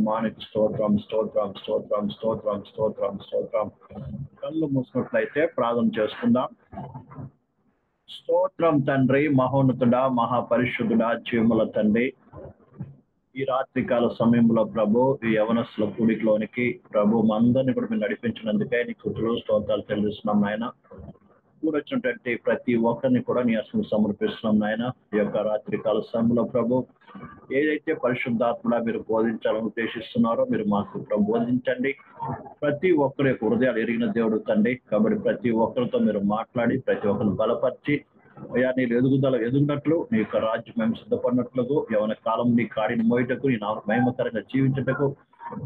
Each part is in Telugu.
మానికి స్తోత్రం స్తోత్రం స్తోత్రం స్తోత్రం స్తోత్రం స్తోత్రం. కళ్ళు మూసుకున్నట్లయితే ప్రార్థన చేసుకుందాం. స్తోత్రం తండ్రి, మహోన్నతుడా, మహాపరిశుద్ధుడా, జీవముల తండ్రి, ఈ రాత్రికాల సమయంలో ప్రభు ఈ యవనస్తుల కూడికలోనికి ప్రభు మందరిని కూడా మీరు నడిపించినందుకే నీకు స్తోత్రాలు చెల్లిస్తున్నాం నాయన. కూడొచ్చినటువంటి ప్రతి ఒక్కరిని కూడా నీ అసలు సమర్పిస్తున్నాం నాయన. ఈ యొక్క రాత్రికాల సమయంలో ప్రభు ఏదైతే పరిశుద్ధాత్మగా మీరు బోధించాలని ఉద్దేశిస్తున్నారో మీరు మాకు బోధించండి. ప్రతి ఒక్కరి యొక్క హృదయాలు ఎరిగిన దేవుడు తండ్రి, కాబట్టి ప్రతి ఒక్కరితో మీరు మాట్లాడి ప్రతి ఒక్కరిని బలపరిచి అయ్యా నీళ్ళు ఎదుగునట్లు నీ యొక్క రాజ్యం మేము సిద్ధపడినట్లుగా యవన కాలం నీ కాడిని మోయటకు నీ నామ మహిమకరంగా జీవించటకు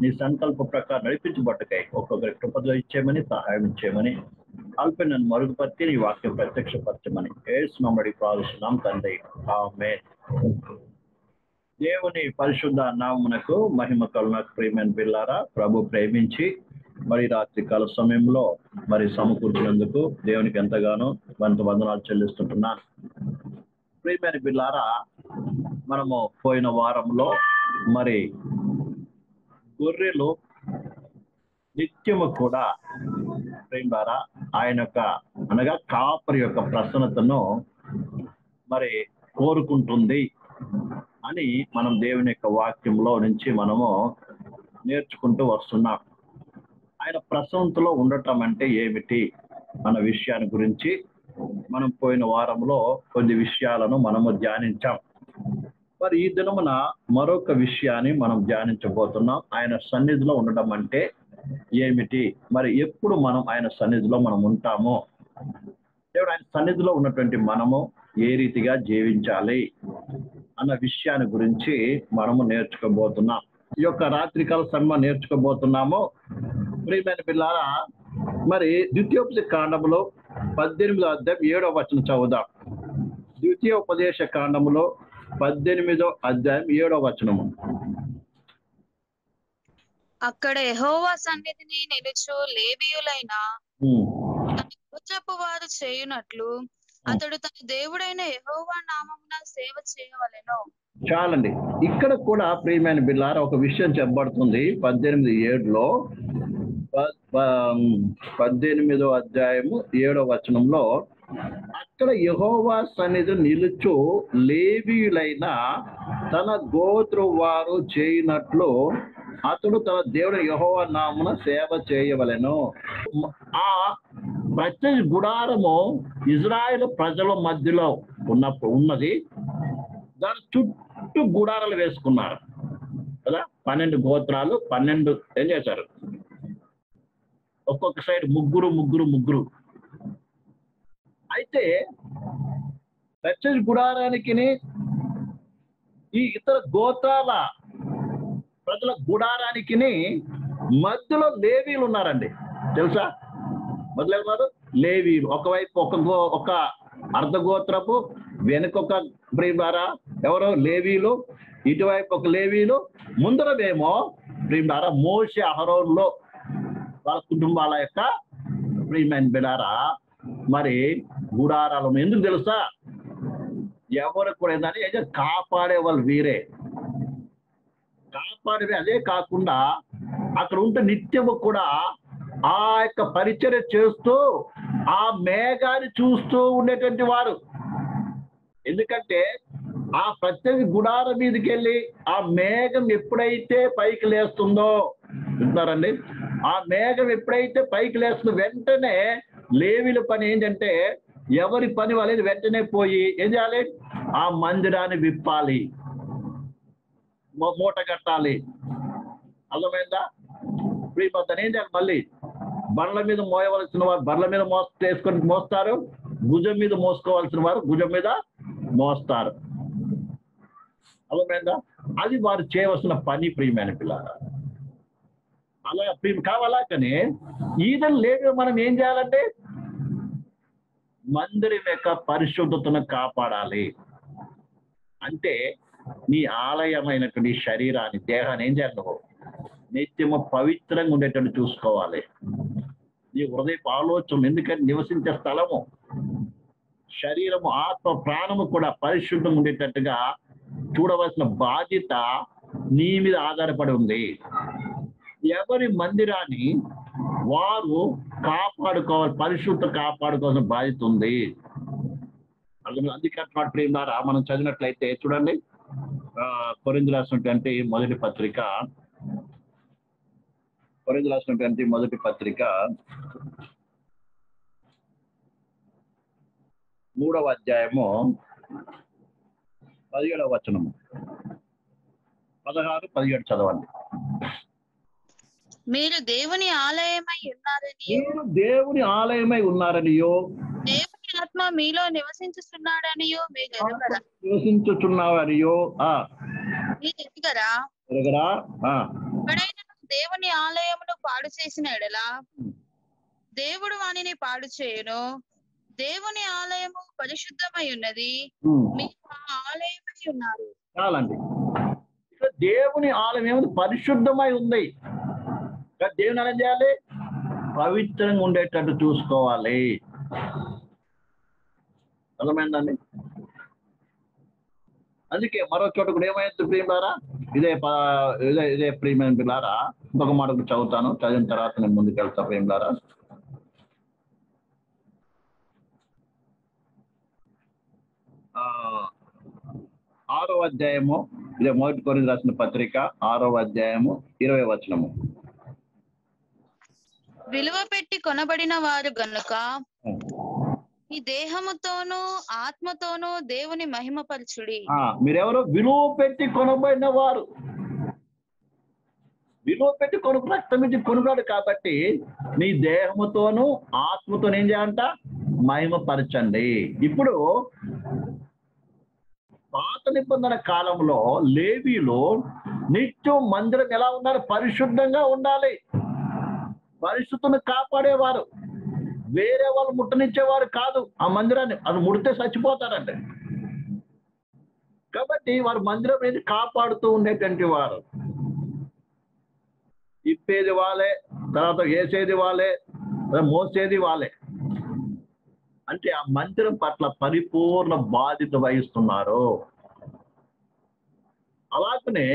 నీ సంకల్ప ప్రకారం నడిపించబట్టకై ఒక్కొక్కరి కృపగా ఇచ్చేయమని సహాయం ఇచ్చేయమని అల్ప నన్ను మరుగుపరిచి నీ వాక్యం ప్రత్యక్షపరచమని యేసునామములో ప్రార్థిస్తున్నాం తండ్రి, ఆమేన్. దేవుని పరిశుద్ధ నామమునకు మహిమ కలుగునగాక. ప్రియమైన బిడ్డలారా, ప్రభు ప్రేమించి మరి రాత్రికాల సమయంలో మరి సమకూర్చినందుకు దేవునికి ఎంతగానో వందనాలు చెల్లిస్తుంటున్నాను. ప్రియమైన బిడ్డలారా, మనము పోయిన వారంలో మరి గొర్రెలు నిత్యము కూడా ప్రేమారా ఆయన యొక్క అనగా కాపరి యొక్క ప్రసన్నతను మరి కోరుకుంటుంది అని మనం దేవుని యొక్క వాక్యంలో నుంచి మనము నేర్చుకుంటూ వస్తున్నాం. ఆయన ప్రసన్నతలో ఉండటం అంటే ఏమిటి అన్న విషయాన్ని గురించి మనం పోయిన వారంలో కొన్ని విషయాలను మనము ధ్యానించాం. మరి ఈ దినమున మరొక విషయాన్ని మనం ధ్యానించబోతున్నాం. ఆయన సన్నిధిలో ఉండడం అంటే ఏమిటి, మరి ఎప్పుడు మనం ఆయన సన్నిధిలో మనం ఉంటామో, దేవుడు ఆయన సన్నిధిలో ఉన్నటువంటి మనము ఏ రీతిగా జీవించాలి అన్న విషయాన్ని గురించి మనము నేర్చుకోబోతున్నాం. ఈ యొక్క రాత్రికాల సమయం నేర్చుకోబోతున్నాము. ప్రియమైన పిల్లారా, మరి ద్వితీయోపదేశ కాండములో 18వ అధ్యాయం 7వ వచనం చదువుదాం. ద్వితీయోపదేశ కాండములో 18వ అధ్యాయం 7వ వచనము. అక్కడ యెహోవా సన్నిధిని నిలుచు లేవీయులైన గోత్రపు వారు చేయునట్లు అతడు తన దేవుడైన యెహోవా నామమున సేవ చేయవలెను. చాలండి. ఇక్కడ కూడా ప్రియమైన బిడ్డలారా ఒక విషయం చెప్పబడుతుంది. 18:7లో 18వ అధ్యాయము 7వ వచనంలో అక్కడ యెహోవా సన్నిధి నిలుచు లేవీయులైన తన గోత్ర వారు చేయినట్లు అతడు తన దేవుడు యెహోవా నామమున సేవ చేయవలెను. ఆ ప్రతి గుడారము ఇజ్రాయేల్ ప్రజల మధ్యలో ఉన్నది. దాని చుట్టూ గుడారాలు వేసుకున్నారు కదా. 12 గోత్రాలు 12 ఏం చేశారు, ఒక్కొక్క సైడ్ ముగ్గురు. అయితే ప్రతి గుడారానికి ఈ ఇతర గోత్రాల ప్రజల గుడారానికి మధ్యలో లేవీలు ఉన్నారండి. తెలుసా? మొదలెవరు? లేవీలు. ఒకవైపు ఒక అర్ధగోత్రపు వెనుకొక ప్రియులారా ఎవరో లేవీలు, ఇటువైపు ఒక లేవీలు, ముందరమేమో ప్రియులారా మోషే అహరోన్లో వాళ్ళ కుటుంబాల యొక్క ప్రియమైన బిడారా మరి గుడారాలు. ఎందుకు తెలుసా? ఎవరు కూడా ఏంటంటే కాపాడే వాళ్ళు వీరే కాపాడేవి. అదే కాకుండా అక్కడ ఉంటే నిత్యము కూడా ఆ యొక్క పరిచర్య చేస్తూ ఆ మేఘాన్ని చూస్తూ ఉండేటువంటి వారు. ఎందుకంటే ఆ ప్రత్యేక గుడారం మీదకి వెళ్ళి ఆ మేఘం ఎప్పుడైతే పైకి లేస్తుందో, వింటున్నారండి, ఆ మేఘం ఎప్పుడైతే పైకి లేస్తుందో వెంటనే లేవీల పని ఏంటంటే ఎవరి పని వాళ్ళది వెంటనే పోయి ఏం చేయాలి? ఆ మందిరాన్ని విప్పాలి, మూట కట్టాలి. అర్థమైందా? ప్రియపత్తని ఏం చేయాలి? మళ్ళీ బండ్ల మీద మోయవలసిన వారు బండ్ల మీద వేసుకొని మోస్తారు, భుజం మీద మోసుకోవాల్సిన వారు భుజం మీద మోస్తారు. అర్థమైందా? అది వారు చేయవలసిన పని. ప్రియమైన పిల్లలు అలా కావాలా. కానీ ఈదలు లేదు. మనం ఏం చేయాలంటే మందిరం యొక్క పరిశుద్ధతను కాపాడాలి. అంటే నీ ఆలయమైనటువంటి శరీరాన్ని, దేహాన్ని ఏం చేయాలి? నువ్వు నిత్యము పవిత్రంగా ఉండేటట్టు చూసుకోవాలి. నీ హృదయ ఆలోచనలు, ఎందుకంటే నివసించే స్థలము శరీరము, ఆత్మ, ప్రాణము కూడా పరిశుద్ధంగా ఉండేటట్టుగా చూడవలసిన బాధ్యత నీ మీద ఆధారపడి ఉంది. ఎవరి మందిరాన్ని వారు కాపాడుకోవాలి, పరిశుద్ధ కాపాడుకోవాల్సిన బాధ్యత ఉంది. అందుకే అంటున్నాడు ప్రియులారా, మనం చదివినట్లయితే చూడండి, కొరింథీయులకు రాసినటువంటి మొదటి పత్రిక 3వ అధ్యాయము 17వ వచనము, 16, 17 చదవండి. మీరు దేవుని ఆలయమై ఉన్నారని, మీరు దేవుని ఆలయమై ఉన్నారనియో, దేవుని ఆత్మ మీలో నివసించుచున్నాడనియో మీరు ఎరుగరా? నివసించుచున్నావనియో మీరు ఎరుగరా? ఎరుగరా? ఎప్పుడైనా దేవుని ఆలయమును పాడు చేసిన ఎడల దేవుడు వానిని పాడు చేయును. దేవుని ఆలయము పరిశుద్ధమై ఉన్నది, మీరు ఆ ఆలయమై ఉన్నారు. చాలండి. దేవుని ఆలయం ఏముంది? పరిశుద్ధమై ఉంది. దేవుని ఏం చేయాలి? పవిత్రంగా ఉండేటట్టు చూసుకోవాలి. అర్థమైందండి? అందుకే మరో చోట కూడా ఏమైంది ప్రియులారా, ఇదే ప్రియమైన పిల్లారా, ఇంకొక మాట చదువుతాను, చదివిన తర్వాత నేను ముందుకు వెళ్తా ప్రియులారా. ఆరవ అధ్యాయము, ఇదే మొదటి కొరింథీయులకు రాసిన పత్రిక 6వ అధ్యాయము 20వ వచనము. విలువ పెట్టి కొనబడిన వారు గనుక ఈ దేహముతోనూ ఆత్మతోనూ దేవుని మహిమపరచుడి. మీరెవరు? విలువ పెట్టి కొనబడిన వారు. విలువ పెట్టి రక్తం ఇచ్చి కొనుగోడు కాబట్టి మీ దేహముతోనూ ఆత్మతో ఏం చేయాలంట? మహిమపరచండి. ఇప్పుడు పాత నిబంధన కాలంలో లేవీలు నిత్యం మందిరం ఎలా ఉన్నారు? పరిశుద్ధంగా ఉండాలి, పరిశుద్ధను కాపాడేవారు. వేరే వాళ్ళు ముట్టనిచ్చేవారు కాదు ఆ మందిరాన్ని. అది ముడితే చచ్చిపోతారండి. కాబట్టి వారు మందిరం అనేది కాపాడుతూ ఉండేటువంటి వారు. ఇప్పేది వాళ్ళే, తర్వాత వేసేది వాళ్ళే, మోసేది వాళ్ళే. అంటే ఆ మందిరం పట్ల పరిపూర్ణ బాధ్యత వహిస్తున్నారు. అలాగనే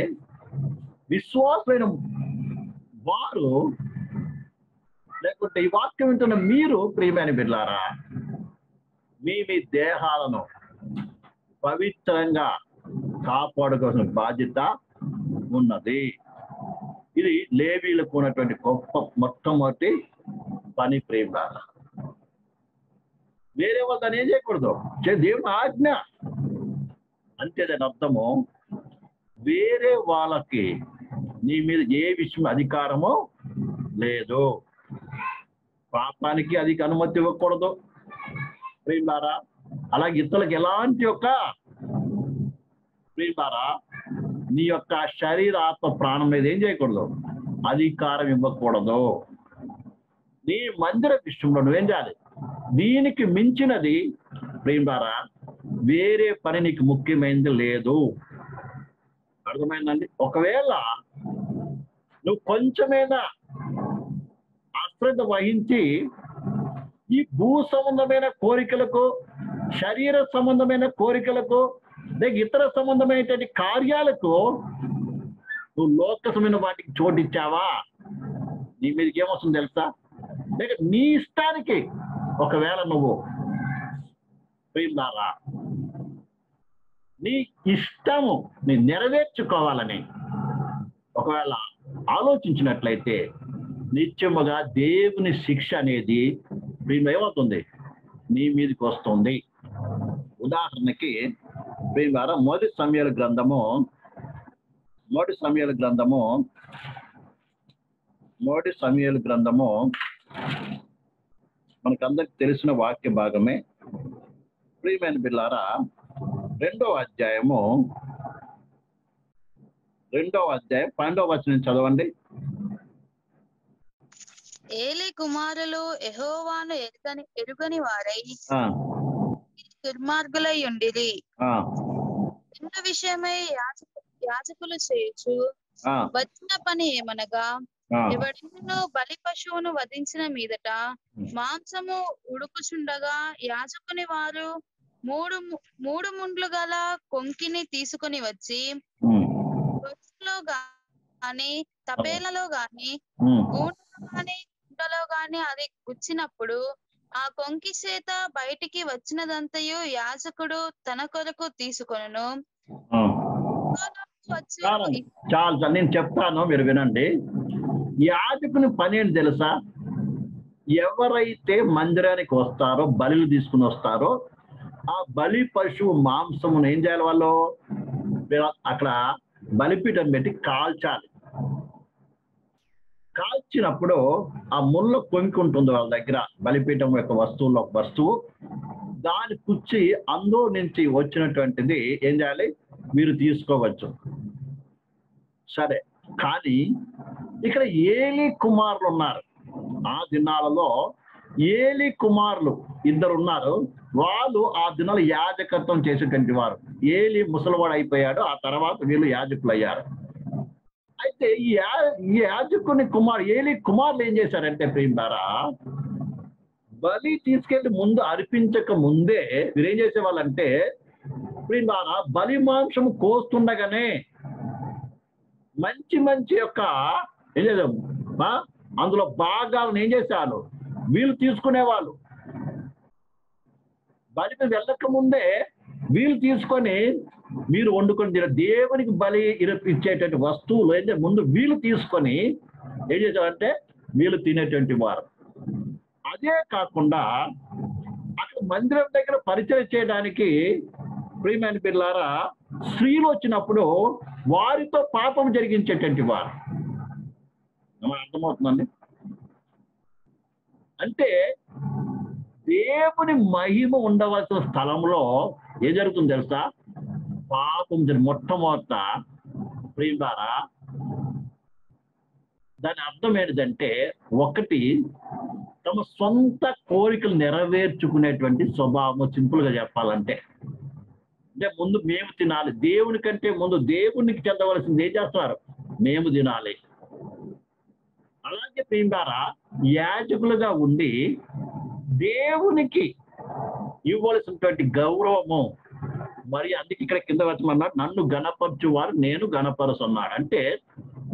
విశ్వాసమైన వారు, లేకుంటే ఈ వాక్యం వింటున్న మీరు ప్రియమైన బిడ్డలారా, మీ దేహాలను పవిత్రంగా కాపాడుకోవాల్సిన బాధ్యత ఉన్నది. ఇది లేవీలకు ఉన్నటువంటి గొప్ప మొట్టమొదటి పని ప్రియులారా. వేరే వాళ్ళు దాన్ని ఏం చేయకూడదు, దేవుని ఆజ్ఞ. అంతే దాని అర్థము. వేరే వాళ్ళకి నీ మీద ఏ విషయం అధికారమో లేదు. పాపానికి అది అనుమతి ఇవ్వకూడదు ప్రియులారా. అలాగే ఇతరులకు ఎలాంటి ప్రియులారా నీ యొక్క శరీర ఆత్మ ప్రాణం మీద ఏం చేయకూడదు, అధికారం ఇవ్వకూడదు. నీ మందిర విషయంలో నువ్వేం చేయాలి? దీనికి మించినది ప్రియులారా వేరే పని నీకు ముఖ్యమైనది లేదు. అర్థమైందండి? ఒకవేళ నువ్వు కొంచెమైనా అశ్రద్ధ వహించి ఈ భూ సంబంధమైన కోరికలకు, శరీర సంబంధమైన కోరికలకు, లేక ఇతర సంబంధమైనటువంటి కార్యాలకు నువ్వు లోకసమైన వాటికి చోటిచ్చావా, నీ మీదకి ఏమొస్తుంది తెలుసా? లేక నీ ఇష్టానికి ఒకవేళ నువ్వు ప్రియులారా నీ ఇష్టము నీ నెరవేర్చుకోవాలని ఒకవేళ ఆలోచించినట్లయితే నిత్యముగా దేవుని శిక్ష అనేది ఏమవుతుంది? నీ మీదకి వస్తుంది. ఉదాహరణకి ప్రియులారా మొదటి సమూయేలు గ్రంథము మనకందరికి తెలిసిన వాక్య భాగమే. ప్రియమైన బిడ్డలారా 2వ అధ్యాయం 12వ వచనం చదవండి. ఏలీ కుమారులు యెహోవాను ఎరుగని వారై దుర్మార్గులై ఉండిరి. ఇందు విషయమై యాజకులు చేయుచు వచ్చిన పని ఏమనగా, ఎవడైనా బలి పశువును వధించిన మీదట మాంసము ఉడుకుచుండగా యాజకుని వారు మూడు ముండ్లు గల కొంకిని తీసుకుని వచ్చి కొలుసులో గాని తపేలలో గాని ఉమ్, ఊటలో గాని గుంటలో గాని అది గుచ్చినప్పుడు ఆ కొంకి చేత బయటికి వచ్చినదంతయు యాజకుడు తన కొరకు తీసుకొనును. ఉమ్. వచ్చు చాలండి, చాలు చాలు, నేను చెప్తాను, మీరు వినండి. యాజకుని పని ఏంటి తెలుసా? ఎవరైతే మందిరానికి వస్తారో, బలులు తీసుకుని వస్తారో, ఆ బలి పశువు మాంసమును ఏం చేయాలి? వాళ్ళు అక్కడ బలిపీఠం పెట్టి కాల్చాలి. కాల్చినప్పుడు ఆ ముళ్ళ కొంకి ఉంటుంది వాళ్ళ దగ్గర, బలిపీఠం యొక్క వస్తువుల్లో ఒక వస్తువు, దాని పుచ్చి అందులో నుంచి వచ్చినటువంటిది ఏం చేయాలి? మీరు తీసుకోవచ్చు. సరే, కానీ ఇక్కడ ఏలీ కుమారులు ఉన్నారు. ఆ దినాలలో ఏలీ కుమారులు ఇద్దరు ఉన్నారు. వాళ్ళు ఆ దినాలు యాజకత్వం చేసేటువంటి వారు. ఏలీ ముసలివాడు అయిపోయాడు, ఆ తర్వాత వీళ్ళు యాజకులు అయ్యారు. అయితే ఈ యాజకుని ఏలీ కుమారులు ఏం చేశారంటే, ప్రియులారా, బలి తీసుకెళ్లి ముందు అర్పించక ముందే వీరేం చేసేవాళ్ళంటే, ప్రియులారా, బలి మాంసం కోస్తుండగానే మంచి మంచి యొక్క ఏం చేద్దాం అందులో భాగాలను ఏం చేశారు? వీళ్ళు తీసుకునేవాళ్ళు. బలికి వెళ్ళక ముందే వీళ్ళు తీసుకొని మీరు వండుకొని దేవునికి బలి ఇచ్చేటువంటి వస్తువులు అయితే ముందు వీళ్ళు తీసుకొని ఏం చేశారంటే వీళ్ళు తినేటువంటి వారు. అదే కాకుండా అక్కడ మందిరం దగ్గర పరిచయం చేయడానికి ప్రియమైన పిల్లారా స్త్రీలు వచ్చినప్పుడు వారితో పాపం జరిగించేటువంటి వారు. అర్థమవుతుందండి? అంటే దేవుని మహిమ ఉండవలసిన స్థలంలో ఏం జరుగుతుంది తెలుసా? పాపం మొట్టమొదట ప్రియులారా, దాని అర్థం ఏంటంటే, ఒకటి తమ సొంత కోరికలు నెరవేర్చుకునేటువంటి స్వభావం. సింపుల్ గా చెప్పాలంటే, అంటే ముందు మేము తినాలి, దేవుని కంటే ముందు దేవునికి చెందవలసింది ఏం చేస్తున్నారు? మేము తినాలి. అలాగే ప్రియులారా, యాజకులుగా ఉండి దేవునికి ఇవ్వవలసినటువంటి గౌరవము, మరి అందుకే ఇక్కడ కింద వచ్చమన్నాడు, నన్ను గణపరచువారు నేను గణపరుస్తున్నాడు. అంటే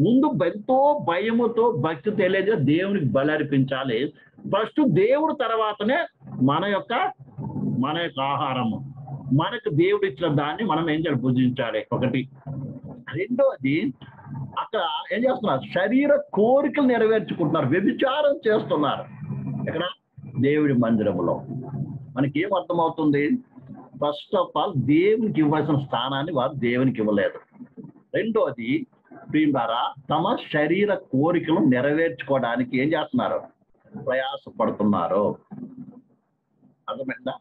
ముందు ఎంతో భయముతో భక్తి తెలియదు దేవునికి బలి అర్పించాలి. ఫస్ట్ దేవుడు, తర్వాతనే మన యొక్క ఆహారము, మనకు దేవుడు ఇచ్చిన దాన్ని మనం ఏం చేయాలి? భుజించాలి. ఒకటి. రెండోది, అక్కడ ఏం చేస్తున్నారు? శరీర కోరికలు నెరవేర్చుకుంటున్నారు, వ్యభిచారం చేస్తున్నారు. ఇక్కడ దేవుడి మందిరంలో మనకేం అర్థమవుతుంది? ఫస్ట్ ఆఫ్ ఆల్ దేవునికి ఇవ్వాల్సిన స్థానాన్ని వారు దేవునికి ఇవ్వలేదు. రెండోది, ప్రియులారా, తమ శరీర కోరికలు నెరవేర్చుకోవడానికి ఏం చేస్తున్నారు? ప్రయాసపడుతున్నారు. అర్థమైందా?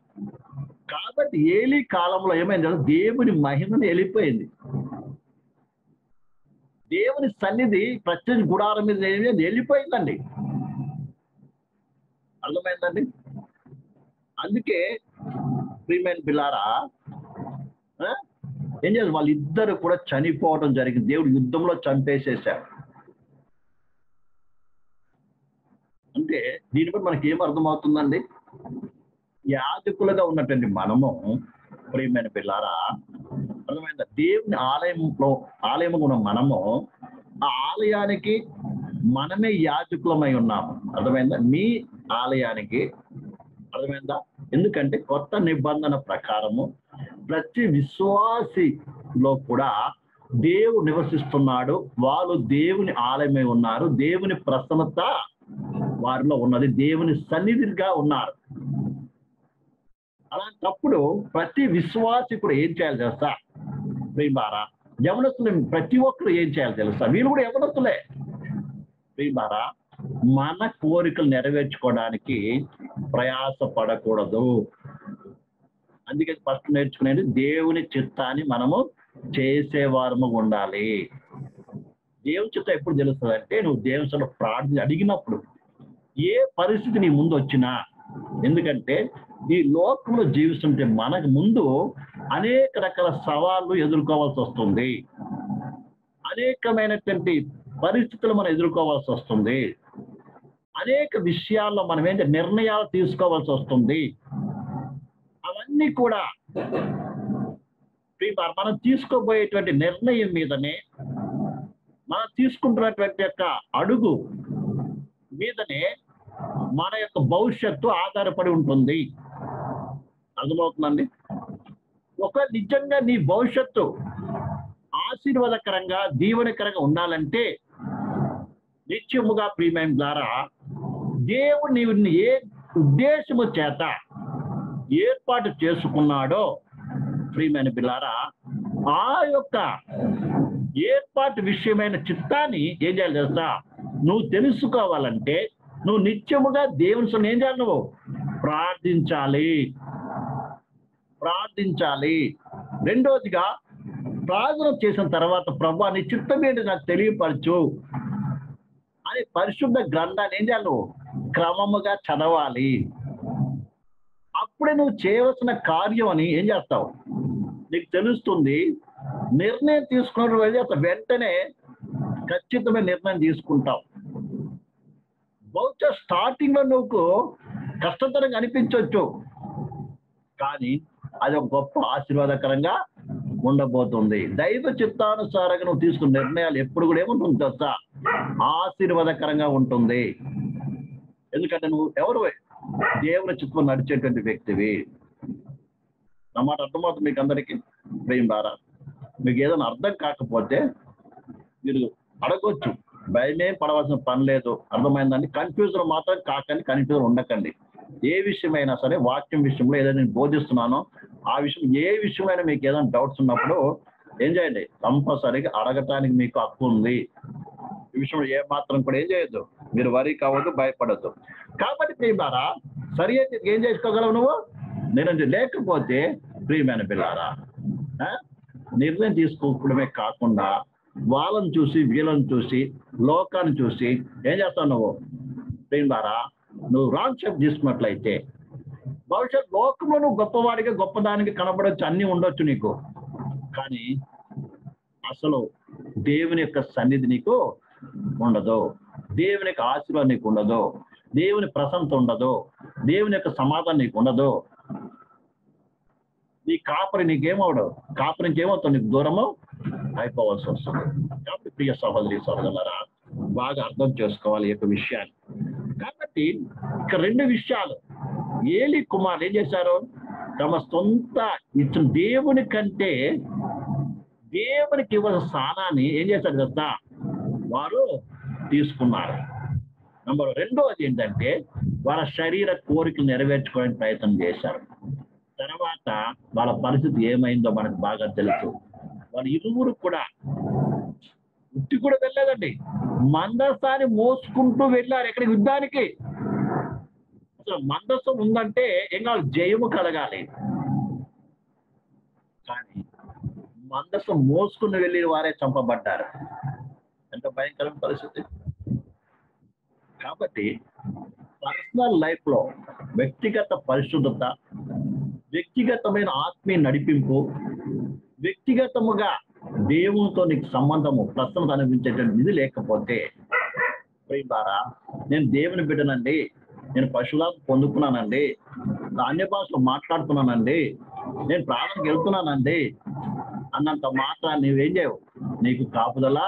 కాబట్టి ఏలీ కాలంలో ఏమైంది? దేవుని మహిమను వెళ్ళిపోయింది. దేవుని సన్నిధి ప్రత్యేక గుడారం మీద వెళ్ళిపోయిందండి. అర్థమైందండి? అందుకే ప్రియమైన పిల్లారా ఏం చేయాలి? వాళ్ళిద్దరు కూడా చనిపోవడం జరిగింది. దేవుడు యుద్ధంలో చంపేసేశారు. అంటే దీని బట్టి మనకి ఏం అర్థమవుతుందండి? యాజకులుగా ఉన్నటువంటి మనము ప్రియమైన పిల్లారా, అర్థమైందా? దేవుని ఆలయము ఉన్న మనము ఆ ఆలయానికి మనమే యాజకులమై ఉన్నాము. అర్థమైందా? మీ ఆలయానికి. అర్థమైందా? ఎందుకంటే కొత్త నిబంధన ప్రకారము ప్రతి విశ్వాసిలో కూడా దేవుడు నివసిస్తున్నాడు. వాళ్ళు దేవుని ఆలయమై ఉన్నారు. దేవుని ప్రసన్నత వారిలో ఉన్నది. దేవుని సన్నిధిగా ఉన్నారు. అలాంటప్పుడు ప్రతి విశ్వాసి కూడా ఏం చేయాలి తెలుసా? ప్రియులారా, యవనస్తులు ప్రతి ఒక్కరు ఏం చేయాలి తెలుసా? వీళ్ళు కూడా యవనస్తులే. ప్రియులారా, మన కోరికలు నెరవేర్చుకోవడానికి ప్రయాస పడకూడదు. అందుకే ఫస్ట్ నేర్చుకునేది దేవుని చిత్తాన్ని మనము చేసేవారము ఉండాలి. దేవుని చిత్తం ఎప్పుడు తెలుస్తుంది అంటే, నువ్వు దేవుని ప్రార్థన అడిగినప్పుడు, ఏ పరిస్థితి నీ ముందు వచ్చినా. ఎందుకంటే ఈ లోకంలో జీవిస్తుంటే మనకు ముందు అనేక రకాల సవాళ్ళు ఎదుర్కోవాల్సి వస్తుంది. అనేకమైనటువంటి పరిస్థితులు మనం ఎదుర్కోవాల్సి వస్తుంది. అనేక విషయాల్లో మనం ఏంటి నిర్ణయాలు తీసుకోవాల్సి వస్తుంది. అవన్నీ కూడా మనం తీసుకోబోయేటువంటి నిర్ణయం మీదనే మనం తీసుకుంటున్నటువంటి యొక్క అడుగు మీదనే మన యొక్క భవిష్యత్తు ఆధారపడి ఉంటుంది. అర్థమవుతుందండి? ఒక నిజంగా నీ భవిష్యత్తు ఆశీర్వాదకరంగా దీవెనకరంగా ఉండాలంటే నిత్యముగా ప్రియమైన ద్వారా దేవుడు నీవుని ఏ ఉద్దేశము చేత ఏర్పాటు చేసుకున్నాడో ప్రియమైన బిల్లారా, ఆ యొక్క ఏర్పాటు విషయమైన చిత్తాన్ని ఏం చేయాలి తెలుసా? నువ్వు తెలుసుకోవాలంటే నువ్వు నిత్యముగా దేవుని సొమ్ము ఏం చేయాలి? నువ్వు ప్రార్థించాలి. రెండోదిగా ప్రార్థన చేసిన తర్వాత ప్రభువా నీ చిత్తం ఏంటి నాకు తెలియపరచు అని పరిశుద్ధ గ్రంథాన్ని ఏం చేయాలి? నువ్వు క్రమముగా చదవాలి. అప్పుడే నువ్వు చేయవలసిన కార్యం అని ఏం చేస్తావు నీకు తెలుస్తుంది. నిర్ణయం తీసుకున్న వెంటనే ఖచ్చితమైన నిర్ణయం తీసుకుంటావు. బహుశా స్టార్టింగ్ లో నువ్వు కష్టతరంగా అనిపించవచ్చు, కానీ అది ఒక గొప్ప ఆశీర్వాదకరంగా ఉండబోతుంది. దైవ చిత్తానుసారంగా నువ్వు తీసుకున్న నిర్ణయాలు ఎప్పుడు కూడా ఏముంటుంది తెలుసా? ఆశీర్వాదకరంగా ఉంటుంది. ఎందుకంటే నువ్వు ఎవరు? దేవుని చిత్తం నడిచేటువంటి వ్యక్తివి. నా మాట అర్థమవుతుంది మీకు అందరికీ? ప్రియులారా, మీకు ఏదైనా అర్థం కాకపోతే మీరు అడగొచ్చు, భయమే పడవలసిన పని లేదు. అర్థమైందండి? కన్ఫ్యూజన్ మాత్రం కాకండి, కన్ఫ్యూజన్ ఉండకండి. ఏ విషయమైనా సరే వాక్యం విషయంలో ఏదైనా నేను బోధిస్తున్నానో ఆ విషయం ఏ విషయమైనా మీకు ఏదైనా డౌట్స్ ఉన్నప్పుడు ఏం చేయండి? కంపల్సరీగా అడగటానికి మీకు హక్కు ఉంది. ఈ విషయంలో ఏ మాత్రం కూడా ఏం చేయొద్దు, మీరు వరి కావద్దు, భయపడద్దు. కాబట్టి ప్రియమారా, సరి అయితే ఏం చేసుకోగలవు నువ్వు? నిర్ణయం లేకపోతే ప్రియమైన పిల్లారా, నిర్ణయం తీసుకోవడమే కాకుండా వాళ్ళని చూసి వీళ్ళని చూసి లోకాన్ని చూసి ఏం చేస్తావు నువ్వు? ప్రియమారా, నువ్వు రాంగ్ స్టెప్ తీసుకున్నట్లయితే భవిష్యత్ లోకంలో నువ్వు గొప్పవాడిగా గొప్పదానికి కనబడవచ్చు, అన్ని ఉండొచ్చు నీకు, కానీ అసలు దేవుని యొక్క సన్నిధి నీకు ఉండదు, దేవుని యొక్క ఆశీర్వాదం నీకు ఉండదు, దేవుని ప్రశంస ఉండదు, దేవుని యొక్క సమాధానం నీకు ఉండదు. నీ కాపరి నీకేమవడు? కాపరి నీకేమవుతావు? నీకు దూరము అయిపోవాల్సి వస్తుంది. కాబట్టి ప్రియ సహోదరి సహోదరులారా, బాగా అర్థం చేసుకోవాలి ఈ యొక్క విషయాన్ని. కాబట్టి ఇక్కడ రెండు విషయాలు. ఏలి కుమారులు ఏం చేశారు? తమ సొంత ఇచ్చిన దేవుని కంటే దేవునికి ఇవ్వాల్సిన స్థానాన్ని ఏం చేశారు కదా వారు తీసుకున్నారు. నంబర్ రెండోది ఏంటంటే వాళ్ళ శరీర కోరికలు నెరవేర్చుకోవడానికి ప్రయత్నం చేశారు. తర్వాత వాళ్ళ పరిస్థితి ఏమైందో మనకు బాగా తెలుసు. వాళ్ళు ఇరువురు కూడా ఉట్టి కూడా వెళ్ళలేదండి, మందసాన్ని మోసుకుంటూ వెళ్ళారు. ఎక్కడికి? యుద్ధానికి. అసలు మందసం ఉందంటే ఏం కావాలి? జయము కలగాలి. కానీ మందసం మోసుకుని వెళ్ళి వారే చంపబడ్డారు. ఎంత భయంకరమైన పరిస్థితి. కాబట్టి పర్సనల్ లైఫ్ లో వ్యక్తిగత పరిశుద్ధత, వ్యక్తిగతమైన ఆత్మీయ నడిపింపు, వ్యక్తిగతముగా దేవునితో నీకు సంబంధము ప్రసన్నత అనిపించేటువంటి ఇది లేకపోతే, ప్రియులారా, నేను దేవుని బిడ్డనండి, నేను పశువులకు పొందుకున్నానండి, అన్య భాషలో మాట్లాడుతున్నానండి, నేను ప్రాణానికి వెళ్తున్నానండి అన్నంత మాత్రాన్ని నువ్వేం చేయవు, నీకు కాపుదల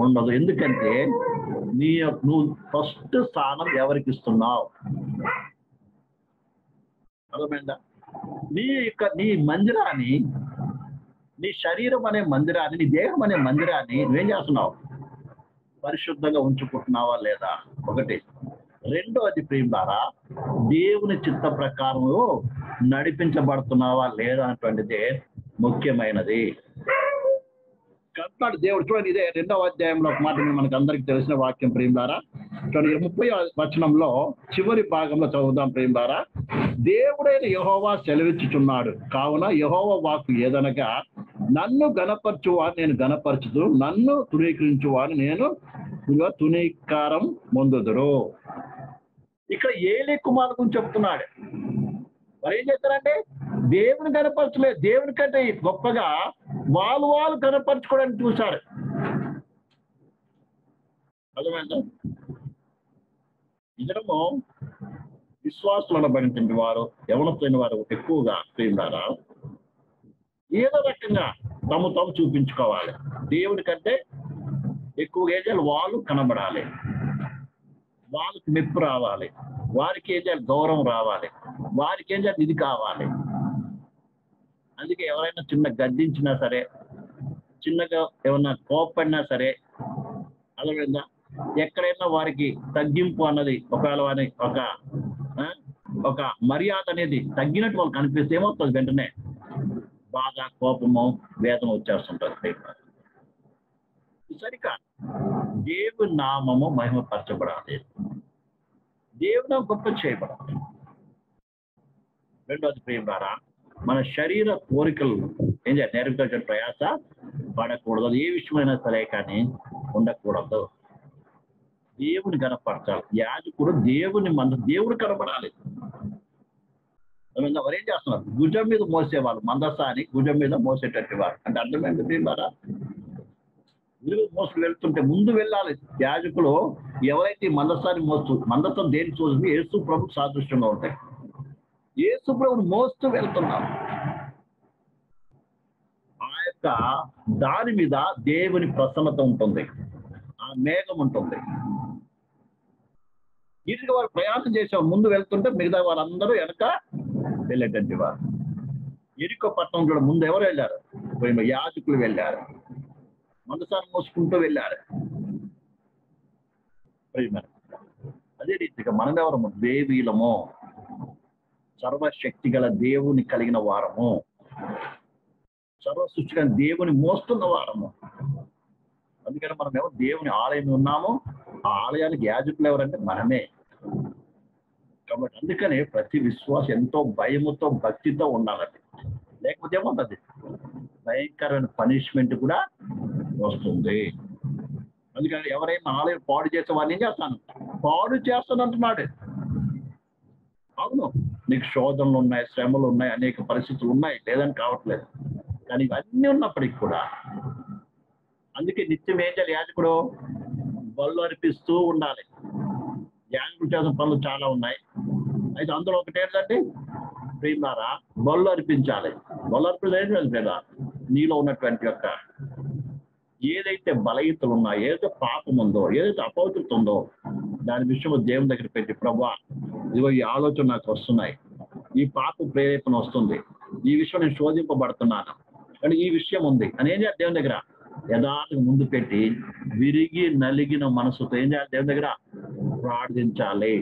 ఉండదు. ఎందుకంటే నువ్వు ఫస్ట్ స్థానం ఎవరికి ఇస్తున్నావు? అర్థమైందా? నీ మందిరాన్ని, నీ శరీరం అనే మందిరాన్ని, నీ దేహం అనే మందిరాన్ని నువ్వేం చేస్తున్నావు? పరిశుద్ధంగా ఉంచుకుంటున్నావా లేదా? ఒకటి. రెండోది ప్రియులారా, దేవుని చిత్త ప్రకారం నడిపించబడుతున్నావా లేదా అనేటువంటిదే ముఖ్యమైనది. కర్తాడు దేవుడు. చూడండి, ఇదే 2వ అధ్యాయంలో ఒక మాట మనకు అందరికి తెలిసిన వాక్యం ప్రియులారా. చూడండి, 30వ వచనంలో చివరి భాగంలో చదువుదాం ప్రియులారా. దేవుడైన యెహోవా సెలవిచ్చుచున్నాడు, కావున యెహోవా వాక్కు ఏదనగా, నన్ను గణపరచువాని నేను గణపరచుదు, నన్ను తునీకరించువాని నేను తునీకారం పొందుదురు. ఇక్కడ ఏలీ కుమారుడు గురించి చెప్తున్నాడు. మరి ఏం చేస్తారంటే దేవుని కనపరచలేదు, దేవుని కంటే గొప్పగా వాళ్ళు కనపరచుకోవడానికి చూశారు. అర్థమైందా? ఇద్దరము విశ్వాసులు అనబడినటువంటి వారు, యవనస్తులైన వారు ఎక్కువగా ప్రియులారా ఏదో రకంగా తాము చూపించుకోవాలి. దేవుని కంటే ఎక్కువగా ఏం చేయాలి? వాళ్ళు కనబడాలి, వాళ్ళకి మెప్పు రావాలి, వారికి ఏం చేయాలి? గౌరవం రావాలి, వారికి ఏం చేయాలి? ఇది కావాలి. అందుకే ఎవరైనా చిన్న గద్దించినా సరే, చిన్నగా ఏమన్నా కోపడినా సరే, అర్థమైందా? ఎక్కడైనా వారికి తగ్గింపు అన్నది ఒకవేళ వారి ఒక మర్యాద అనేది తగ్గినట్టు వాళ్ళకి అనిపిస్తే ఏమవుతుంది? వెంటనే బాగా కోపము, వేదన వచ్చేస్తుంటుంది. సరికాదు. దేవుని నామము మహిమపరచబడాలి, దేవుడు గొప్ప చేయబడాలి. రెండోది ప్రియులారా, మన శరీర కోరికలు ఏం చేయాలి? నెరవేర్చే ప్రయాస పడకూడదు. అది ఏ విషయమైనా సరే కానీ ఉండకూడదు. దేవుని కనపరచాలి. యాజకుడు దేవుని దేవుడు కనపడాలి. వారు ఏం చేస్తున్నారు? భుజం మీద మోసేవాళ్ళు, మందసాన్ని భుజం మీద మోసేటట్టు వారు. అంటే అర్థమైంది ప్రియులారా? మోసుకు వెళ్తుంటే ముందు వెళ్ళాలి యాజకులు. ఎవరైతే మందసాన్ని మందసం దేని చూసి యేసు ప్రభు సాదృశ్యంగా ఉంటాయి. యేసు ప్రభుని మోస్తూ వెళ్తున్నారు. ఆ యొక్క దాని మీద దేవుని ప్రసన్నత ఉంటుంది, ఆ మేఘం ఉంటుంది. ఇటుగా వారు ప్రయాణం చేసేవారు. ముందు వెళ్తుంటే మిగతా వారందరూ వెనక వెళ్ళేటంటి వారు. ఎరికో పట్టణం కూడా ముందు ఎవరు వెళ్ళారు? యాజకులు వెళ్ళారు, మందసాన్ని మోసుకుంటూ వెళ్ళారు. అదే రీతిగా మనం ఎవరము? దేవీలము, సర్వశక్తి గల దేవుని కలిగిన వారము, సర్వసృష్టి గల దేవుని మోస్తున్న వారము. అందుకని మనం ఎవరు? దేవుని ఆలయం ఉన్నాము. ఆ ఆలయానికి యాజకులు ఎవరంటే మనమే. కాబట్టి అందుకనే ప్రతి విశ్వాసం ఎంతో భయముతో, భక్తితో ఉండాలండి. లేకపోతే ఏమవుతుంది? భయంకరమైన పనిష్మెంట్ కూడా వస్తుంది. అందుకని ఎవరైనా ఆలయం పాడు చేసే వాడిని ఏం చేస్తాను? పాడు చేస్తాను అంటున్నాడు. అవును, నీకు శోధనలు ఉన్నాయి, శ్రమలు ఉన్నాయి, అనేక పరిస్థితులు ఉన్నాయి, లేదని కావట్లేదు. కానీ ఇవన్నీ ఉన్నప్పటికీ కూడా అందుకే నిత్యం ఏం చేయాలి? యాజకుడు బళ్ళు అర్పిస్తూ ఉండాలి. యాజకుడు చేసిన పనులు చాలా ఉన్నాయి. అయితే అందులో ఒకటి ఏంటంటే ప్రియులారా, బళ్ళు అర్పించాలి. బళ్ళు అర్పించాలి లేదా? నీలో ఉన్నటువంటి యొక్క ఏదైతే బలహీనతలు ఉన్నాయో, ఏదైతే పాపం ఉందో, ఏదైతే అపవిత్రత ఉందో, దాని విషయంలో దేవుని దగ్గర పెట్టి, ప్రభువా ఇదిగో ఈ ఆలోచన నాకు వస్తున్నాయి, ఈ పాప ప్రేరేపణ వస్తుంది, ఈ విషయం నేను శోధింపబడుతున్నాను, కానీ ఈ విషయం ఉంది అని ఏం చేయాలి? దేవుని దగ్గర యథార్థంగా ముందు పెట్టి విరిగి నలిగిన మనసుతో ఏం చేయాలి? దేవుని దగ్గర ప్రార్థించాలి.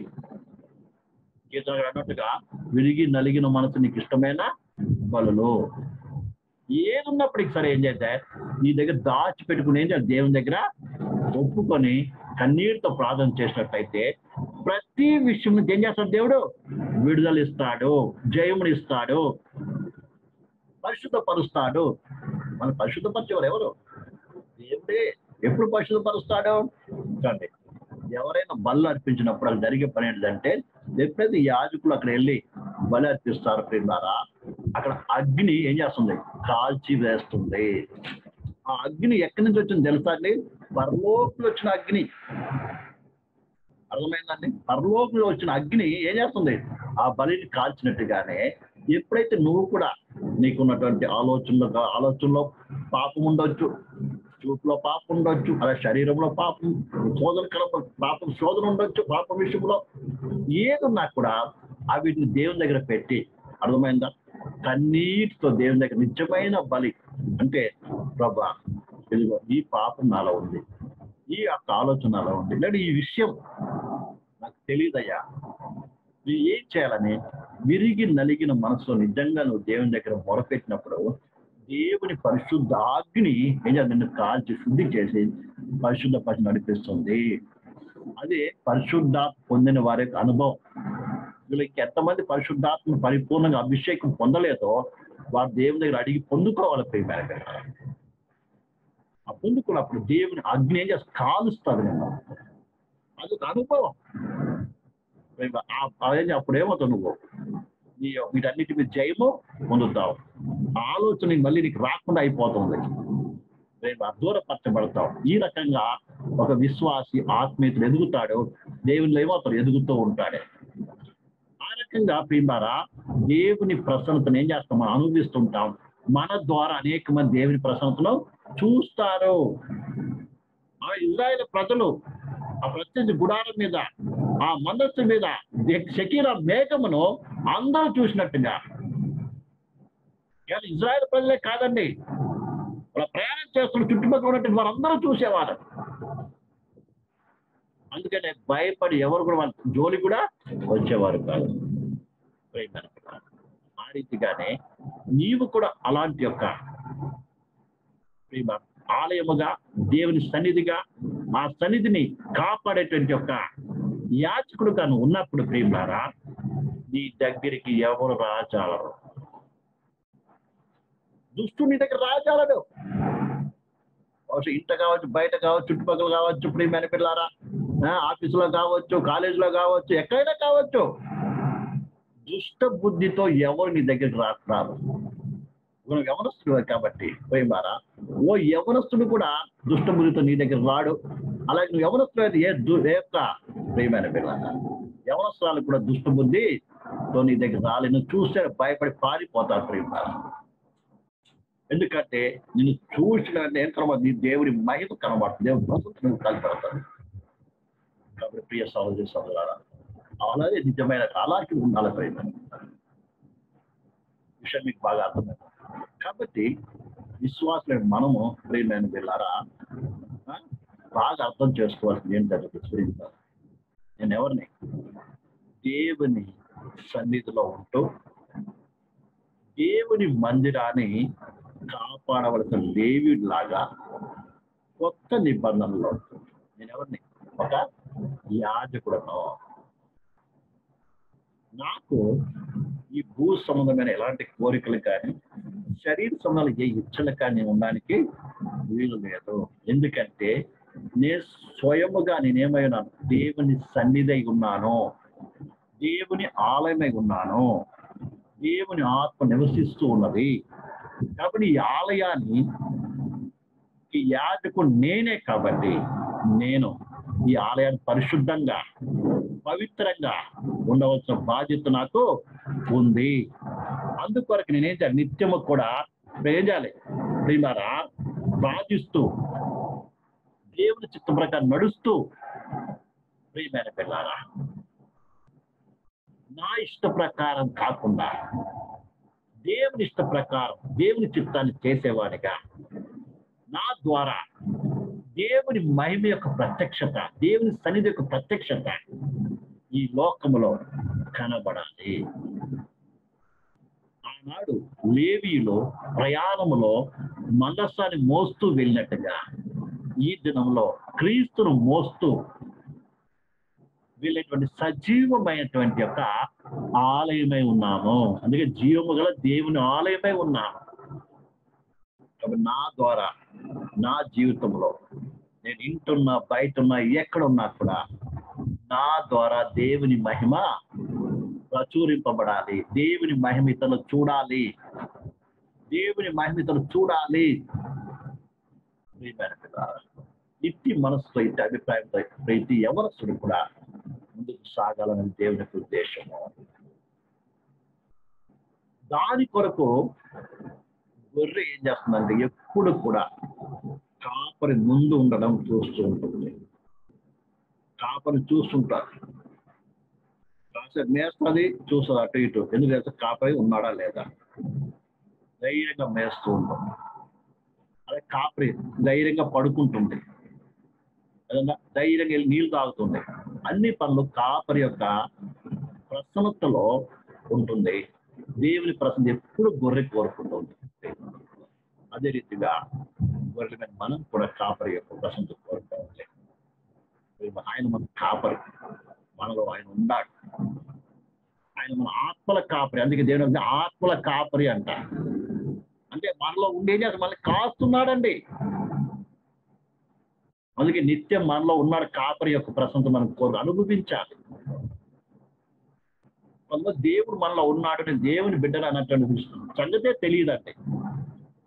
గీత అన్నట్టుగా విరిగి నలిగిన మనసు నీకు ఇష్టమైన బలులు. ఏది ఉన్నప్పటికీ సరే ఏం చేస్తే నీ దగ్గర దాచిపెట్టుకుని ఏం చేయాలి? దేవుని దగ్గర ఒప్పుకొని కన్నీటితో ప్రార్థన చేసినట్టయితే ప్రతి విషయం ఏం చేస్తాడు? దేవుడు విడుదల ఇస్తాడు, జయమునిస్తాడు, పరిశుద్ధపరుస్తాడు. మన పరిశుద్ధపరిచేవారు ఎవరు? దేవుడే. ఎప్పుడు పరిశుద్ధపరుస్తాడు? చూడండి, ఎవరైనా బలు అర్పించినప్పుడు అది జరిగే పని ఏంటంటే, ఎప్పుడైతే యాజకులు అక్కడ వెళ్ళి బలి అర్పిస్తారు ప్రియులారా, అక్కడ అగ్ని ఏం చేస్తుంది? కాల్చి వేస్తుంది. ఆ అగ్ని ఎక్కడి నుంచి వచ్చింది తెలుసా అండి? పరలోకంలో వచ్చిన అగ్ని. అర్థమైందండి? పరలోకంలో వచ్చిన అగ్ని ఏం చేస్తుంది? ఆ బలిని కాల్చినట్టుగానే ఎప్పుడైతే నువ్వు కూడా నీకున్నటువంటి ఆలోచనలో పాపం ఉండొచ్చు, చూపులో పాపం ఉండొచ్చు, అలా శరీరంలో పాపం, పాపం శోధన ఉండొచ్చు, పాపం విషయంలో ఏదున్నా కూడా వీటిని దేవుని దగ్గర పెట్టి, అర్థమైందా? కన్నీటితో దేవుని దగ్గర నిజమైన బలి అంటే, ప్రభా ఇదిగో ఈ పాపం నాలో ఉంది, ఈ యొక్క ఆలోచన నాలో ఉంది, లేదా ఈ విషయం నాకు తెలియదయ్యా, నువ్వు ఏం చేయాలని విరిగి నలిగిన మనసులో నిజంగా నువ్వు దేవుని దగ్గర మొరపెట్టినప్పుడు దేవుని పరిశుద్ధ అగ్ని నిన్ను కాల్చి శుద్ధి చేసి పరిశుద్ధ పని నడిపిస్తుంది. అదే పరిశుద్ధాత్మ పొందిన వారి యొక్క అనుభవం. వీళ్ళకి ఎంతమంది పరిశుద్ధాత్మ పరిపూర్ణంగా అభిషేకం పొందలేదో వారు దేవుని దగ్గర అడిగి పొందుకోవాలి. ప్రియమైన ఆ పొందుకున్నప్పుడు దేవుని అగ్ని ఏం చేసి కాలుస్తుంది. నేను అదొక అనుభవం. అప్పుడు ఏమవుతావు? నువ్వు వీటన్నిటి మీద జయము పొందుతావు. ఆలోచన మళ్ళీ నీకు రాకుండా అయిపోతుంది, దూరపరచబడతావు. ఈ రకంగా ఒక విశ్వాసి ఆత్మీయతలు ఎదుగుతాడు, దేవునిలో ఏమవుతాడు? ఎదుగుతూ ఉంటాడు. ఆ రకంగా ప్రియులారా, దేవుని ప్రసన్నతను ఏం చేస్తాం? మనం అనుభవిస్తుంటాం. మన ద్వారా అనేక మంది దేవుని ప్రసన్నతను చూస్తారు. ఆ ఇజ్రాయేల్ ప్రజలు ఆ ప్రత్యక్ష గుడారం మీద, ఆ మందస్సు మీద షకీన మేఘమును అందరూ చూసినట్టుగా. కానీ ఇజ్రాయేల్ ప్రజలే కాదండి, వాళ్ళ ప్రయాణం చేస్తున్న చుట్టుపక్కల ఉన్నట్టు వారందరూ చూసేవారు. అందుకనే భయపడి ఎవరు కూడా వాళ్ళ జోలి కూడా వచ్చేవారు కాదు. ఆ రీతిగానే నీవు కూడా అలాంటి యొక్క ఆలయముగా, దేవుని సన్నిధిగా, ఆ సన్నిధిని కాపాడేటువంటి యొక్క యాచకుడు కాను ఉన్నప్పుడు ప్రియులారా, నీ దగ్గరికి ఎవరు రాజాలరు. దుష్టుడు నీ దగ్గర రాజాలడు. ఇంట కావచ్చు, బయట కావచ్చు, చుట్టుపక్కల కావచ్చు, ప్రియమైన పిల్లారా, ఆఫీసులో కావచ్చు, కాలేజీలో కావచ్చు, ఎక్కడైనా కావచ్చు, దుష్ట బుద్ధితో ఎవరు నీ దగ్గరికి రాస్తారు. నువ్వు యవనస్తుడు కాబట్టి ప్రియమారా, ఓ యవనస్తుడు కూడా దుష్ట బుద్ధితో నీ దగ్గర రాడు. అలాగే నువ్వు యవనస్తుడు అయితే ఏ యొక్క ప్రియమైన పిల్లారా, యవనస్తురాలు కూడా దుష్ట బుద్ధితో నీ దగ్గర రాలేను. చూస్తే భయపడి పారిపోతారు ప్రియమారా. ఎందుకంటే నిన్ను చూసిన తర్వాత నీ దేవుడి మహిమ కనబడుతుంది, దేవుడి ప్రసన్నత కనబడతాడు. కాబట్టి ప్రియ సహోదరి సహోదరులారా, అలాగే నిజమైన అలాంటి ఉండాలి ప్రేమ విషయం మీకు బాగా అర్థమైంది. కాబట్టి విశ్వాసులైన మనము ప్రియమైన పిల్లారా బాగా అర్థం చేసుకోవాల్సింది ఏం జరుగుతుంది. నేను ఎవరిని? దేవుని సన్నిధిలో ఉంటూ దేవుని మందిరాన్ని కాపాడవలసిన లేవీయుడి లాగా కొత్త నిబంధనలో నేను ఎవరిని? ఒక యాజకుడను. నాకు ఈ భూ సంబంధమైన ఎలాంటి కోరికలు కానీ, శరీర సంబంధాలు ఏ ఇచ్చలు కానీ ఉండడానికి వీలు లేదు. ఎందుకంటే నేను స్వయముగా నేనేమై ఉన్నాను? దేవుని సన్నిధి ఉన్నాను, దేవుని ఆలయమై ఉన్నాను, దేవుని ఆత్మ నివసిస్తూ ఉన్నది. కాబట్టి ఈ ఆలయాన్ని, ఈ యాజకుడు నేనే. కాబట్టి నేను ఈ ఆలయాన్ని పరిశుద్ధంగా, పవిత్రంగా ఉండవలసిన బాధ్యత నాకు ఉంది. అందుకొరకు నేనేం చేయాలి? నిత్యము కూడా ఏం చేయాలి ప్రియులారా? ప్రార్థిస్తూ, దేవుని చిత్త ప్రకారం నడుస్తూ, ప్రియమైన పిల్లారా, నా ఇష్ట ప్రకారం కాకుండా దేవుని ఇష్ట ప్రకారం దేవుని చిత్తాన్ని చేసేవాడిగా, నా ద్వారా దేవుని మహిమ యొక్క ప్రత్యక్షత, దేవుని సన్నిధి యొక్క ప్రత్యక్షత ఈ లోకములో కనబడాలి. ఆనాడు లేవీయులు ప్రయాణములో మందసాన్ని మోస్తూ వెళ్ళినట్టుగా ఈ దినంలో క్రీస్తును మోస్తూ వెళ్ళేటువంటి సజీవమైనటువంటి యొక్క ఆలయమై ఉన్నాము. అందుకే జీవము గల దేవుని ఆలయమై ఉన్నాము. కాబట్టి నా ద్వారా, నా జీవితంలో నేను ఇంటున్నా, బయట ఉన్నా, ఎక్కడున్నా కూడా నా ద్వారా దేవుని మహిమ ప్రచురింపబడాలి. దేవుని మహిమ ఇతరులు చూడాలి, దేవుని మహిమ ఇతరులు చూడాలి. ఇట్టి మనసుతో, ఇట్టి అభిప్రాయంతో ప్రతి యవనస్తుడు కూడా ముందుకు సాగాలని దేవుని ఉద్దేశము. దాని కొరకు గొర్రె ఏం చేస్తుందంటే ఎప్పుడు కూడా కాపరి ముందు ఉండడం చూస్తూ ఉంటుంది. కాపరి చూస్తుంటారు, కాసేపు మేస్తుంది, చూస్తుంది అటు ఇటు. ఎందుకంటే కాపరి ఉన్నాడా లేదా, ధైర్యంగా మేస్తూ ఉంటుంది. అదే కాపరి ధైర్యంగా పడుకుంటుంది, ధైర్యంగా వెళ్ళి నీళ్లు తాగుతుంది. అన్ని పనులు కాపరి యొక్క ప్రసన్నతలో ఉంటుంది. దేవుని ప్రసన్న ఎప్పుడు గొర్రె కోరుకుంటుంది. అదే రీతిగా గొర్రెల మీద మనం కూడా కాపరి యొక్క ప్రసన్నత కోరుకోవాలి. ఆయన మన కాపరి, మనలో ఆయన ఉన్నాడు. ఆయన మన ఆత్మల కాపరి. అందుకే దేవుని ఆత్మల కాపరి అంట. అంటే మనలో ఉండేది అది మనల్ని కాస్తున్నాడండి. అందుకే నిత్యం మనలో ఉన్నాడు కాపరి యొక్క ప్రసన్నత మనం కోరు అనుభవించాలి. కొంతమంది దేవుడు మనలో ఉన్నాడు, నేను దేవుని బిడ్డలు అన్నట్టు సంగతే తెలియదండి.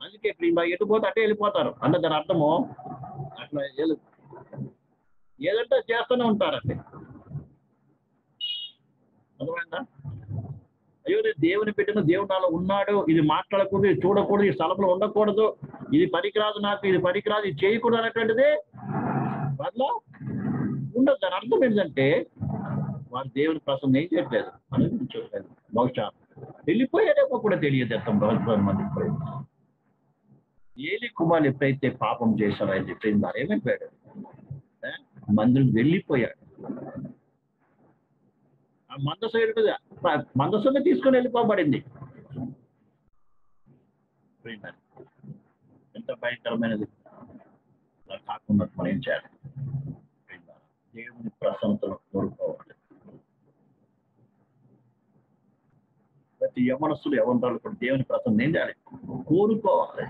అందుకే ఎటు పోతే అటే వెళ్ళిపోతారు. అంటే దాని అర్థము అట్లా ఏదంటే చేస్తూనే ఉంటారండి. అర్థమైందా? అయ్యో నేను దేవుని బిడ్డను, దేవుడు నాలో ఉన్నాడు, ఇది మాట్లాడకూడదు, ఇది చూడకూడదు, ఈ స్థలంలో ఉండకూడదు, ఇది పనికిరాదు, నాకు ఇది పనికిరాదు, ఇది చేయకూడదు అనేటువంటిది వాళ్ళలో ఉండదు. దాని అర్థం ఏంటంటే వారు దేవుని ప్రసన్న ఏం చేయట్లేదు అనేది చెప్పలేదు. బహుశా వెళ్ళిపోయాడేమో కూడా తెలియదు. ఎంత మంది ఏలి కుమారులు ఎప్పుడైతే పాపం చేశారో అని చెప్పింది వారు ఏమైపోయాడు, మందులు వెళ్ళిపోయాడు. ఆ మందసమే తీసుకొని వెళ్ళిపోబడింది. ఎంత భయంకరమైనది. అలా కాకుండా మనం ఏం చేయాలి? దేవుని ప్రసన్నతను కోరుకోవాలి. ప్రతి యవనస్తుడు యవనరాలు కూడా దేవుని ప్రసన్న ఏం చేయాలి? కోరుకోవాలి.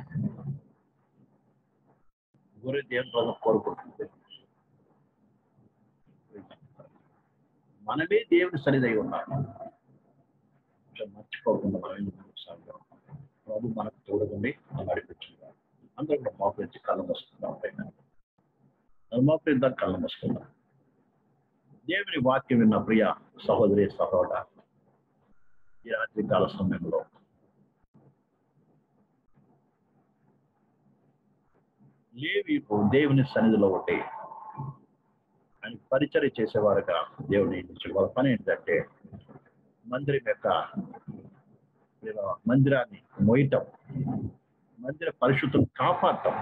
గురి దేవుని ప్రసన్న కోరుకుంటుంది. మనమే దేవుని సన్నిధి ఉన్నాము. మర్చిపోకుండా మనం ప్రభు మనకు తోడుగుండి నడిపించుకుందాం. అందరూ కూడా మోకరించి కళ్ళ వస్తున్నాం. మోకరిద్దాం, కళ్ళ వస్తున్నాం. దేవుని వాక్యం విన్న ప్రియ సహోదరి సహోదర, ఈ రాత్రి కాల సమయంలో లేవీయులు దేవుని సన్నిధిలో ఉండి ఆయన పరిచర్య చేసేవారుగా దేవుని వాళ్ళ పని ఏంటంటే మందిరం యొక్క మందిరాన్ని మోయటం, మందిర పరిశుద్ధం కాపాడటం.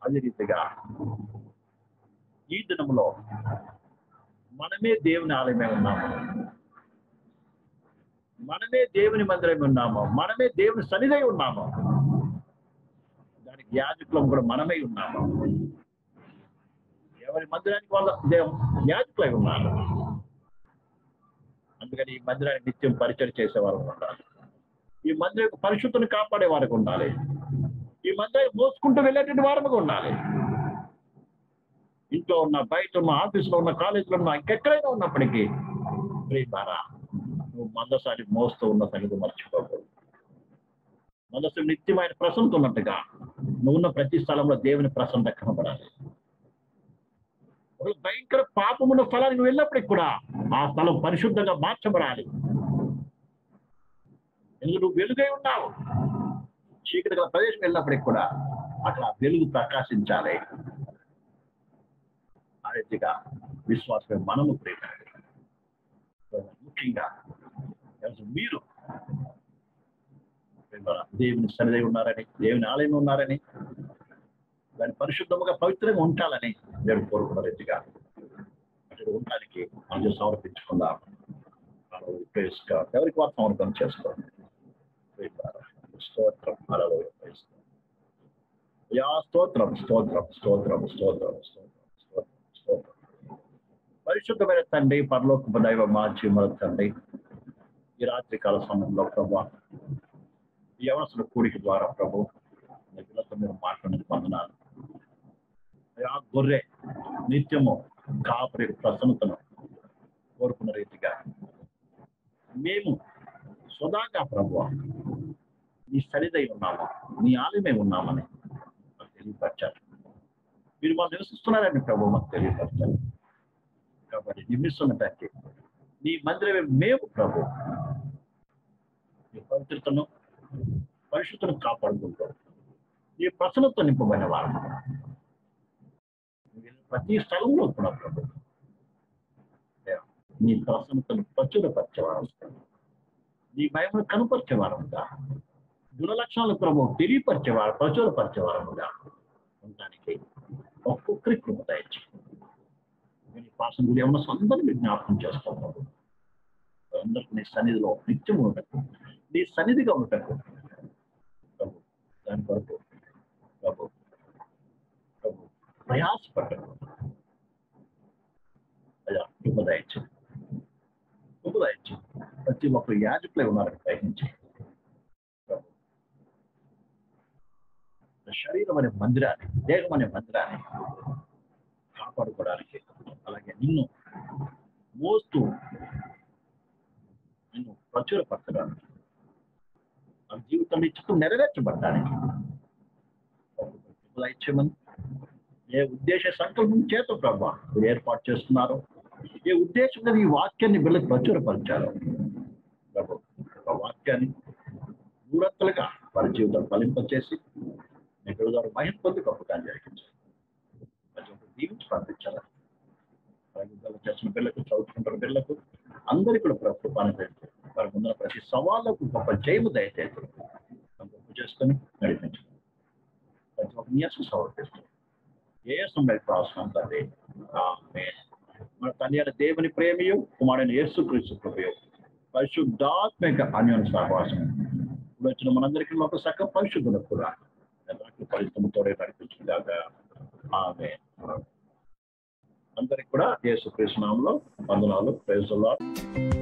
అదే రీతిగా ఈ దినంలో మనమే దేవుని ఆలయమే ఉన్నాము, మనమే దేవుని మందిరమే ఉన్నాము, మనమే దేవుని సన్నిధి ఉన్నాము. దానికి యాజకులం కూడా మనమే ఉన్నాము. ఎవరి మందిరానికి వాళ్ళ యాజకులై ఉన్నారు. అందుకని ఈ మందిరాన్ని నిత్యం పరిచయం చేసేవారు ఉండాలి. ఈ మందిరం పరిశుద్ధిని కాపాడే వారికి ఉండాలి. ఈ మందిరాన్ని మోసుకుంటూ వెళ్ళేటువంటి వారముగా ఉండాలి. ఇంట్లో ఉన్న, బయట ఉన్న, ఆఫీసులో ఉన్న, కాలేజీలో ఉన్న, ఇంకెక్కడైనా ఉన్నప్పటికీ ప్రియమారా, నువ్వు మందసాన్ని మోస్తూ ఉన్న సంగతి మర్చిపోకూడదు. మందసం నిత్యమైన ప్రసన్నత ఉన్నట్టుగా నువ్వు ఉన్న ప్రతి స్థలంలో దేవుని ప్రసన్నత కనబడాలి. భయంకర పాపమున్న స్థలానికి వెళ్ళినప్పటికి కూడా ఆ స్థలం పరిశుద్ధంగా మార్చబడాలి. ఎందుకు నువ్వు వెలుగై ఉన్నావు. చీకటి గల ప్రదేశం వెళ్ళినప్పటికి కూడా అక్కడ వెలుగు ప్రకాశించాలి. ఆ రీతిగా విశ్వాసమే మనము ప్రేమాలి. ముఖ్యంగా మీరు దేవుని సన్నిధి ఉన్నారని, దేవుని ఆలయం ఉన్నారని, దాన్ని పరిశుద్ధముగా పవిత్రంగా ఉండాలని దేవుడు కోరుకున్న రీతిగా అటు ఉండడానికి మనం సమర్పించుకుందాం. ఎవరికి వారు సమర్పణ చేసుకోండి. స్తోత్రం, స్తోత్రం, స్తోత్రం, స్తోత్రం, స్తోత్రం, స్తోత్రం, స్తోత్రం. పరిశుద్ధమైన తండ్రి, పరలోకపు దైవ మా జీవన తండ్రి, ఈ రాత్రి కాల సమయంలో ప్రభు యవనస్తుల కూడిక ద్వారా ప్రభు పిల్లలతో మీరు మాట్లాడిన వందనాలు. ఆ గొర్రె నిత్యము కాపరి ప్రసన్నతను కోరుకున్న రీతిగా మేము సదాగా ప్రభు నీ సరిదై ఉన్నాము, నీ ఆలయమే ఉన్నామని మాకు తెలియపరచారు. మీరు మాకు నివసిస్తున్నారని ప్రభు మాకు తెలియపరచారు. కాబట్టి నిర్మిస్తున్నట్టు నీ మందిరమే మేము ప్రభు నీ పవిత్రతను, పరిశుద్ధను కాపాడుకుంటాం. నీ ప్రసన్నతో నింపబడిన వారు ప్రతి స్థలంలో కూడా ప్రభు నీ ప్రసన్నతను ప్రచురపరిచేవారు, నీ భయమును కనుపరిచేవారముగా, దురలక్షణాలు ప్రభు తెలియపరిచేవారు, ప్రచురపరిచేవారముగా ఉండడానికి ఒక్కొక్కరి కృప దయచి పాసం గురి ఏమన్నా అందరినీ జ్ఞాపకం చేస్తున్నాము. అందరికీ నీ సన్నిధిలో నిత్యం ఉండటం, నీ సన్నిధిగా ఉండటం ప్రభు, దాని వరకు ప్రభు ప్రభు ప్రయాసపడ్డం అయ్యా కృప దయచి, కృప దయచి. ప్రతి ఒక్కరు యాజకులే ఉన్నారని ప్రయత్నించి శరీరం అనే మందిరాన్ని, దేహం అనే మందిరాన్ని కాపాడుకోవడానికి, అలాగే నిన్ను మోస్తూ నిన్ను ప్రచురపరచడానికి, మన జీవితం ఇచ్చుకు నెరవేర్చబడడానికి ఇచ్చేమని ఏ ఉద్దేశ సంకల్పం చేత ప్రభు మీరు ఏర్పాటు చేస్తున్నారు, ఏ ఉద్దేశంగా ఈ వాక్యాన్ని వీళ్ళకి ప్రచురపరిచారు ప్రభు. ఆ వాక్యాన్ని దూరత్తులుగా వారి జీవితం ఫలింపచేసి మీ ద్వారా మహిమ పొంది గొప్పగా జరిగించారు. దీవించి పంపించాలి. చేసిన పిల్లలకు, చదువుకుంటున్న పిల్లలకు అందరికీ కూడా ప్రభుత్వాన్ని పెడుతుంది. వారి ముందున్న ప్రతి సవాళ్ళకు గొప్ప జయము దయచేసి గొప్ప చేసుకొని నడిపించాలి. ప్రతి ఒక్క నియాసం సమర్పిస్తుంది. ఏ సమయం ప్రాసం తండ్రి. ఆమేన్. మన తండ్రి అయిన దేవుని ప్రేమయు, కుమారుడైన యేసుక్రీస్తు కృపయు, పరిశుద్ధాత్మిక అన్యోన్య సహవాసం ఇప్పుడు వచ్చిన మనందరికీ ఒక సకల పరిశుద్ధులకు కూడా పరిశ్రమతోడే నడిపించుగాక. ఆమేన్. అందరికి కూడా యేసుక్రీస్తు నామములో వందనాలు. Praise the lord.